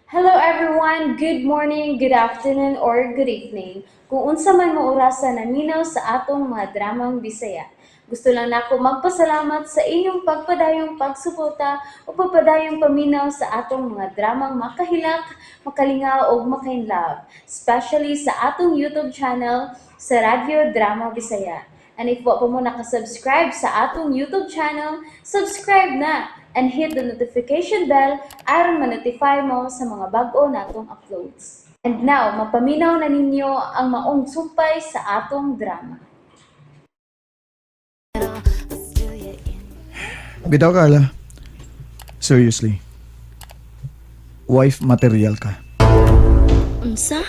Hello everyone, good morning, good afternoon, or good evening. Kung unsa man mo orasan naminaw sa atong mga dramang Bisaya. Gusto lang nako magpasalamat sa inyong pagpadayong pagsuporta o pagpadayong paminaw sa atong mga dramang makahilak, makalingaw o makainlove, especially sa atong YouTube channel sa Radyo Drama Bisaya. And if wa pa mo nakasubscribe sa atong YouTube channel, subscribe na and hit the notification bell aron ma-notify mo sa mga bag-o natong uploads. And now, mapaminaw na ninyo ang maong sumpay sa atong drama. Bitaw Carla, seriously, wife material ka. Unsa?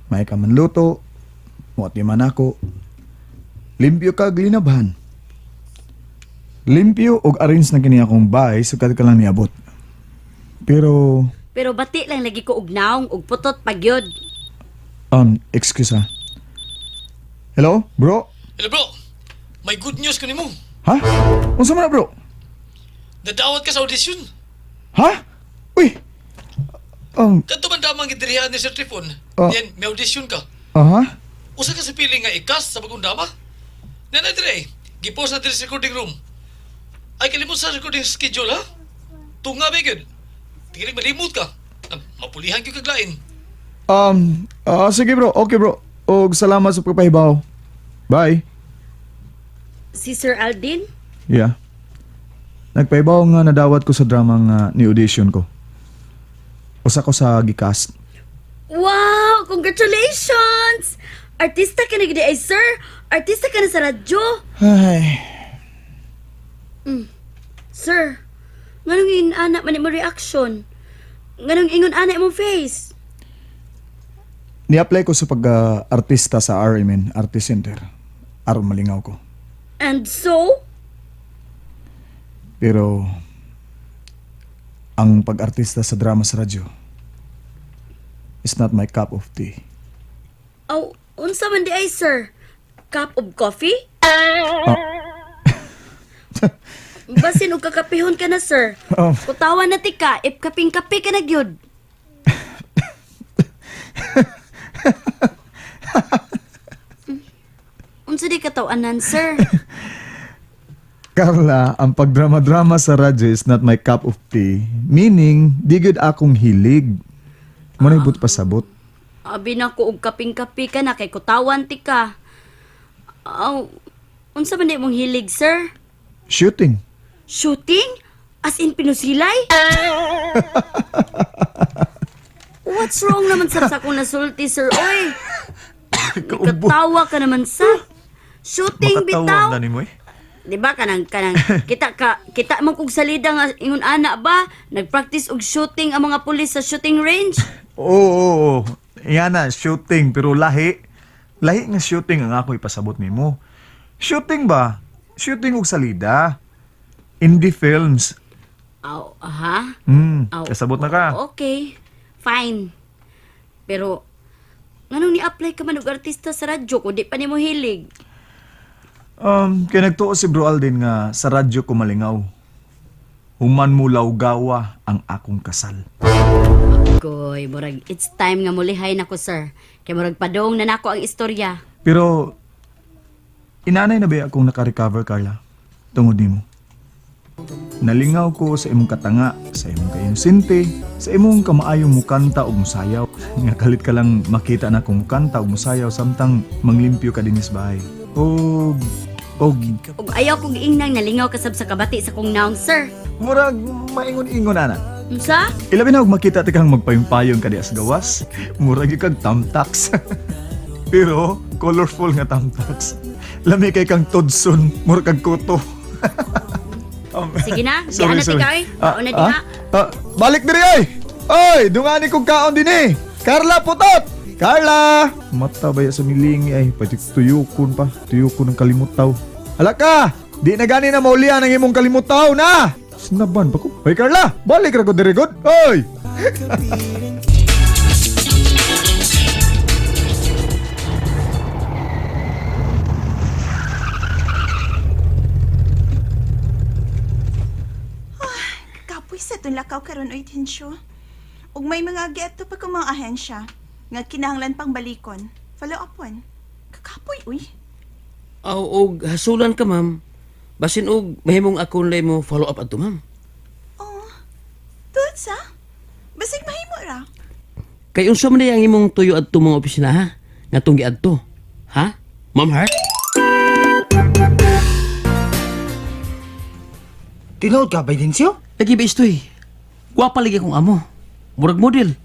May ka man luto, muat di man ako. Limpyo ka glinabhan. Limpyo og arrange na kini akong bahay sugad ka lang niabot. Pero, Pero bati lang lagi ko og naong og putot pagyod. excuse ha. Hello, bro? Hello bro, may good news ko nimo. Ha? Unsa man na, bro? Nadawat ka sa audition. Ha? Uy! Kadto man damang gidirihan ni Sir Trifon. Oh. Yan, may audition ka. Aha? Usa ka sa piling nga ikas sa bagong dama. Nanay dire, gipost na dire sa recording room. Ay kalimot sa recording schedule ha? Tunga ba yun? Tingin malimot ka. Mapulihan ka kaglain. Sige bro, okay bro. Og salamat sa pagpahibaw. Bye. Si Sir Aldin? Yeah. Nagpaibaw nga nadawat ko sa drama nga ni-audition ko. Usa ko sa gicast. Wow! Congratulations! Artista ka na gidi ay sir! Artista ka na sa radyo! Ay, Sir, nganong inaana man mo reaction? Nganong ingon ana imong face? ni-apply ko sa pag-artista sa RMN, Artist Center. Aron malingaw ko. And so? Pero, ang pag-artista sa drama sa radyo is not my cup of tea. Aw, unsa man di ay sir? Cup of coffee? Basin og kakapihon ka na sir. Oh. Kutawan na ti ka, if kaping-kape ka na gyud. Unsa di katawanan sir? Carla, ang pagdrama-drama sa radyo is not my cup of tea. Meaning, di gud akong hilig. Manay but pasabot. Abi na ko og kaping-kape ka na kay kutawan ti ka. Aw, unsa man di mong hilig sir? Shooting. Shooting? As in pinusilay? What's wrong naman sir sa akong nasulti sir? Oy! Katawa ka naman sa. Shooting bitaw. mo eh. Di ba kanang kita man kog salida nga ingon ana ba nagpractice og shooting ang mga pulis sa shooting range? Oo. Yan na, shooting. Pero lahi. Lahi nga shooting ang ako ipasabot nimo. Shooting ba? Shooting og salida. Indie films. Aw, aha. Aw, Kasabot na ka. Okay. Fine. Pero nganong ni-apply ka man og artista sa radyo kung di pa nimo hilig? Kaya nagtuo si Bro Aldin nga sa radyo ko malingaw. Human mo lawgawa ang akong kasal. Goy, murag it's time nga mulihay nako sir. Kay murag padong na nako ang istorya. Pero, inanay na ba akong naka-recover, Carla? Tungod nimo. Nalingaw ko sa imong katanga, sa imong kayonsinte, sa imong kamaayong mukanta o musayaw. Nga kalit ka lang makita na kung mukanta o musayaw samtang manglimpyo ka dinis bahay. O Ug ayaw kong giingnang nalingaw kasab sa kabati sa kong naong sir. murag maingon-ingon ana. Unsa? Ilabi na og makita ti kang magpayong-payong ka di as gawas. Murag yung kag tamtax. Pero colorful nga tamtax. Lami kay kang todson, murag kag kuto. Sige na, di ana ti kay. Una di na. Balik diri ay. Oy, dungani kog kaon din eh. Carla putot. Carla! Mata ba ya sa milingi ay tuyukon pa. Tuyukon ng kalimutaw. Hala ka! Di na gani na maulian ang imong kalimutaw na! Sinaban ba ko? Hoy Carla! Balik ra ko diri god! Hoy! Kapoy sa itong lakaw karon oy tensyo. Ug may mga geto pa kung mga ahensya nga kinahanglan pang balikon. Follow up one. Kakapoy, uy. Aw, og hasulan ka, ma'am. Basin og mahimong akong lay mo follow up adto, ma'am. Oh, tuod sa? Basig mahimo ra. Kay unsa man ang imong tuyo adto mga opisina, ha? Nga tong giadto. Ha? Ma'am Heart? Tinood ka ba, Densyo? Lagi ba istoy? Gwapa lagi akong amo. Murag model.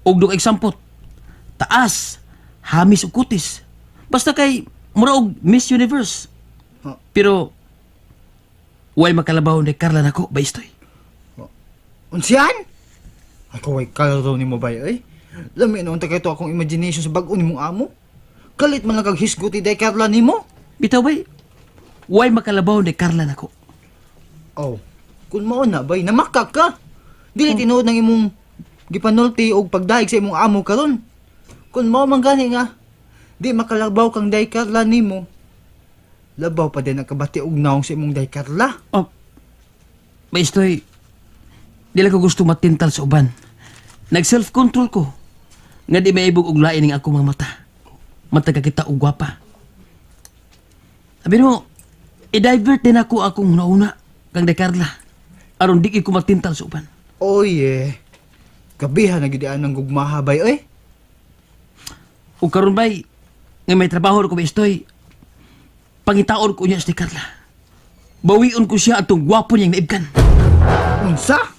Og dug eksampot. Taas. Hamis ug kutis. Basta kay mura og Miss Universe. Ha? Pero way makalabaw ni Carla nako ba istoy? Unsiyan? Ako ay kalaro ni mo ba, eh? Lami noon tagay to akong imagination sa bag-o ni mong amo. Kalit man lang kag hisguti day Carla ni mo. Bitaw bay. Way makalabaw ni Carla nako. Oh, kung mao na bay, namakak ka. Dili tinuod ng imong gipanulti og pagdaig sa imong amo karon. Kung mao man gani nga, di makalabaw kang day Carla nimo. Labaw pa din ang kabati og naong sa imong day Carla. Oh. Ba istoy. Dili ko gusto matintal sa uban. Nag-self-control ko. Nga di maibog og lain ning akong mga mata. Mata ka kita og gwapa. Sabi mo, i-divert din ako akong nauna kang day Carla. Aron di ko matintal sa uban. Oye, gabihan na gidian ng gugmaha bay, oy. O karon bay, nga may trabaho ko ba istoy, pangitaon ko niya si Carla. Bawion ko siya atong gwapo niyang naibkan. Unsa?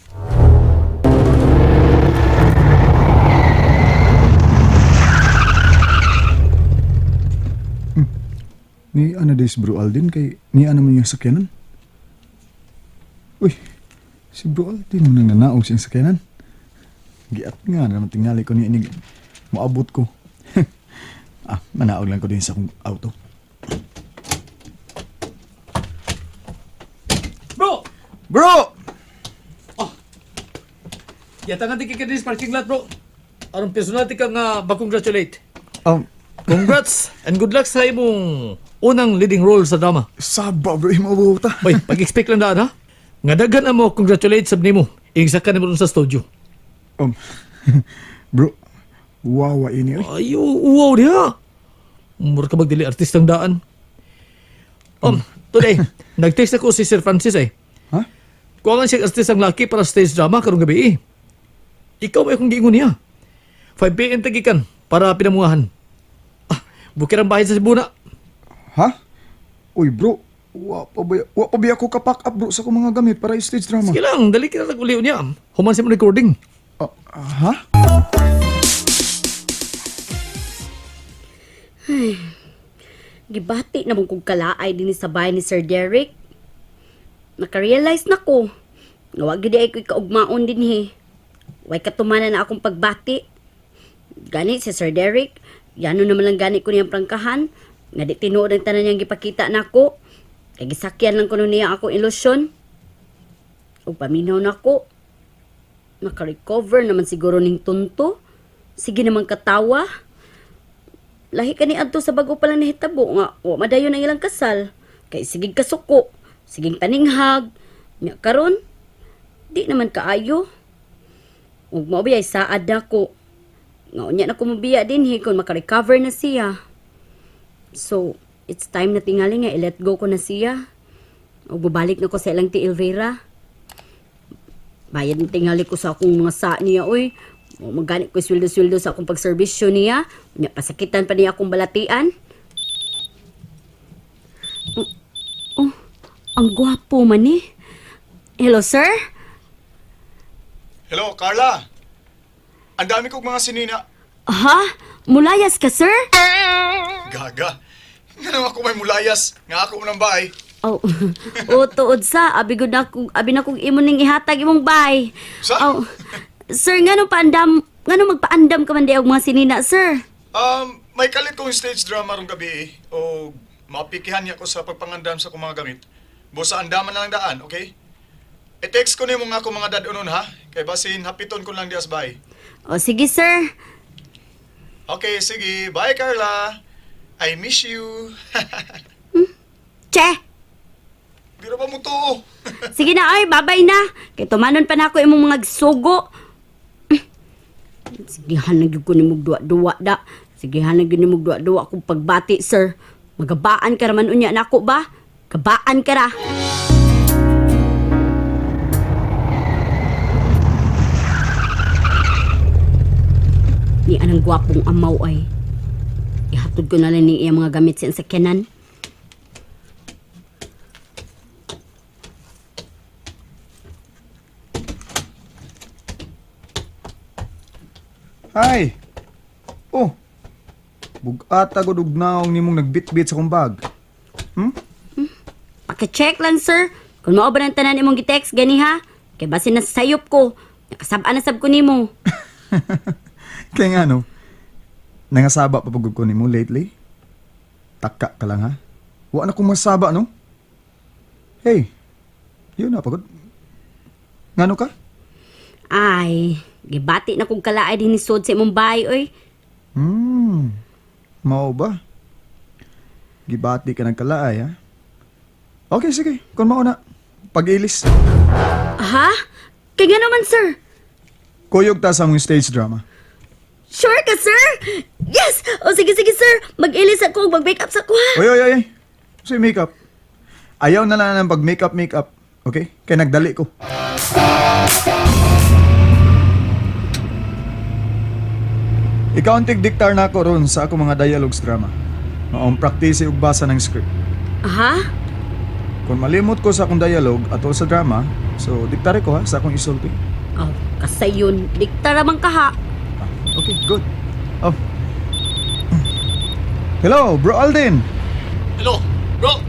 Ni ana des Bro Aldin kay ni ana man yung sakyanan. Uy, si Bro Aldin mo nang nanaog siyang sakyanan. Giat nga naman tingali ko ni inig maabot ko. Manaog lang ko din sa akong auto. Bro! Bro! Yata nga di kikidis parking lot, bro. Aron personal ti ka nga ba-congratulate. Um, Congrats and good luck sa imong unang leading role sa drama. Saba bro, imabuta. Hoy, pag-expect lang daan, ha? Nga daghan na mo congratulate sa nimo. Ingsa ka nimo dun sa studio. Bro, wawa ini oy. Ay, wow diha. Mura ka magdili artistang daan. Today, nag-text ako si Sir Francis eh. Ha? Kuha nga siya artistang laki para stage drama karong gabi eh. Ikaw may akong giingon niya. 5 p.m. tagikan para pinamuhahan. Bukir ang bahay sa Sibuna. Ha? Uy bro, wa pa ba ako kapak up bro sa akong mga gamit para stage drama. Sige lang, dali ka na nag-uliw niya. Human siya mo recording. Ha? Gibati na mong kong kalaay din sa bahay ni Sir Derek. Nakarealize na ko. Nga wag gid ay ko ikaugmaon din he. Way katumanan na akong pagbati. Gani si Sir Derek, yano naman lang gani ko niyang prangkahan. Nga di tinuod ang tanan niyang gipakita nako. Kay gisakyan lang ko nun niya akong ilusyon. Ug paminaw nako. Naka-recover naman siguro ning tunto. Sige naman katawa. Lahi ka ni adto sa bago pala nahitabo nga wa madayon ang ilang kasal. Kay sigig kasuko, sigig paninghag. Nya karon, di naman kaayo. Ug mao biyay saad nako. Nga unya na ko mabiya din kung maka-recover na siya. So, it's time na tingali nga i-let go ko na siya. Ug babalik na ko sa ilang ti Elvira. Bayad ng tingali ko sa akong mga sa niya, oy. Magani ko sweldo-sweldo sa akong pagserbisyo niya. Unya pasakitan pa niya akong balatian. Oh, ang gwapo man eh. Hello, sir? Hello, Carla. Ang dami kong mga sinina. Ha? Mulayas ka, sir? Gaga. Nga naman ako may mulayas. Nga ako unang bahay. Oh, tuod sa. Abi na kong imo ning ihatag imong bay. Sa? Oh, sir, ngano magpaandam ka man di og mga sinina, sir? May kalit kong stage drama rong gabi o mapikihan niya ko sa pagpangandam sa kong mga gamit. Busa andaman na lang daan, okay? I-text ko nimo nga ako mga dad-unon ha? Kay basin hapiton ko lang dias bahay. O, sige, sir. Okay, sige. Bye, Carla. I miss you. Che! Biro pa mo to. Sige na, ay, babay na. Kay tumanon pa na ako imong mga sugo. Sige, hanag ko ni mong duwa-duwa da. Sige, hanag ni mong duwa-duwa kung pagbati, sir. Magabaan ka naman unya na ako ba? Kabaan ka ra. Ni anang gwapong amaw ay. Ihatod ko na lang ni iya mga gamit sa sakyanan. Hi! Oh! Bugata ko dugnaong nimong nagbit-bit sa kong bag. Paki-check lang, sir. Kung mao ba ng tanan imong gi-text gani ha? Kay basin na sayop ko. Nakasab-an na sab ko nimo. Kaya nga no, nangasaba pa pagod ko nimo lately. Taka ka lang ha. Wa na kong masaba no. Hey, yun na pagod. Ngano ka? Ay, gibati na kong kalaay din ni Sod sa imong bahay, oy. Mao ba? Gibati ka ng kalaay ha? Okay, sige. Kung mao na. Pag-ilis. Ha? Kaya nga naman, sir. Kuyog ta sa mong stage drama. Sure ka, sir? Yes! O sige, sir. Mag-ilis ako, mag-make up sa ko, ha? Oy. Say makeup. Ayaw na lang ng pag-makeup. Okay? Kaya nagdali ko. Ikaw ang tigdiktar na ako ron sa akong mga dialogues drama. Maong praktise ug basa ng script. Ha? Kung malimot ko sa akong dialogue atol sa drama, so diktare ko ha sa akong isulti. Oh, kasayon. Dikta naman ka, ha? Okay, good. Oh. Hello, Bro Alden. Hello, bro.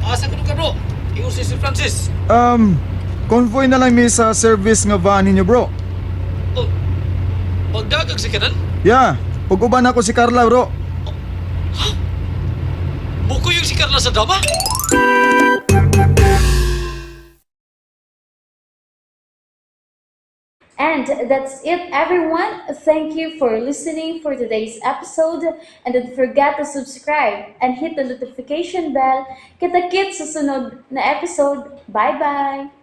Asa ka ka, bro? Ingon si Francis. Convoy na lang mi sa service nga van ninyo, bro. Oh, pagdagag si kanan? Yeah, uban ako si Carla, bro. Buko yung si Carla sa drama? And that's it, everyone. Thank you for listening for today's episode. And don't forget to subscribe and hit the notification bell. Kita-kits sa sunod na episode. Bye-bye!